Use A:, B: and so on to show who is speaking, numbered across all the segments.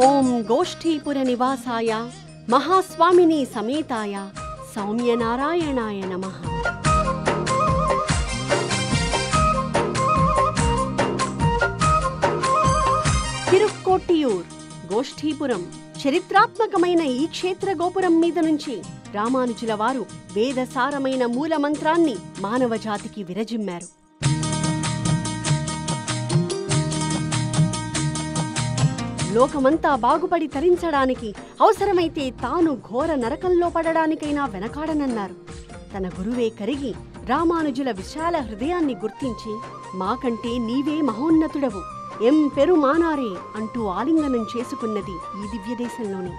A: ఓం గోష్ఠీపుర నివాసాయ మహాస్వామిని సమేతాయ సౌమ్యనారాయణాయ నమః. తిరుక్కోట్టియూర్ గోష్ఠీపురం చరిత్రాత్మకమైన ఈ క్షేత్ర గోపురం మీద నుంచి రామానుజుల వారు వేదసారమైన మూలమంత్రాన్ని మానవజాతికి విరజిమ్మారు. లోకమంతా బాగుపడి తరించడానికి, అవసరమైతే తాను ఘోర నరకంలో పడడానికైనా వెనకాడనన్నారు. తన గురువే కరిగి రామానుజుల విశాల హృదయాన్ని గుర్తించి, మాకంటే నీవే మహోన్నతుడవు, ఎం పెరుమానారే అంటూ ఆలింగనం చేసుకున్నది ఈ దివ్యదేశంలోనే.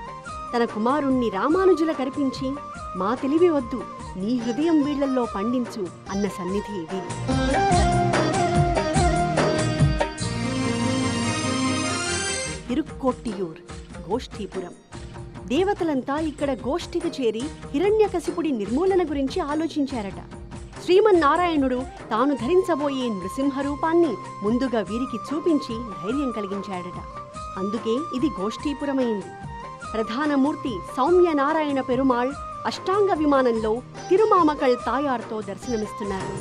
A: తన కుమారుణ్ణి రామానుజుల కరిపించి, మా తెలివి వద్దు, నీ హృదయం వీళ్లల్లో పండించు అన్న సన్నిధి ఇది. తిరుక్కోట్టియూర్ గోష్ఠీపురం. దేవతలంతా ఇక్కడ గోష్ఠికి చేరి హిరణ్యకశిపుడి నిర్మూలన గురించి ఆలోచించారట. శ్రీమన్నారాయణుడు తాను ధరించబోయే నృసింహరూపాన్ని ముందుగా వీరికి చూపించి ధైర్యం కలిగించాడట. అందుకే ఇది గోష్ఠీపురమైంది. ప్రధానమూర్తి సౌమ్యనారాయణ పెరుమాళ్ అష్టాంగ విమానంలో తిరుమామకళ్ తాయార్తో దర్శనమిస్తున్నారు.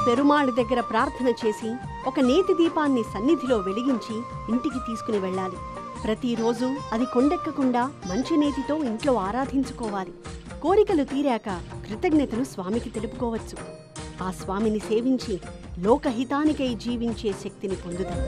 A: పెరుమాళ్ దగ్గర ప్రార్థన చేసి ఒక నేతి దీపాన్ని సన్నిధిలో వెలిగించి ఇంటికి తీసుకుని వెళ్ళాలి. ప్రతిరోజు అది కొండెక్కకుండా మంచి నేతితో ఇంట్లో ఆరాధించుకోవాలి. కోరికలు తీరాక కృతజ్ఞతలు స్వామికి తెలుపుకోవచ్చు. ఆ స్వామిని సేవించి లోకహితానికై జీవించే శక్తిని పొందుతాం.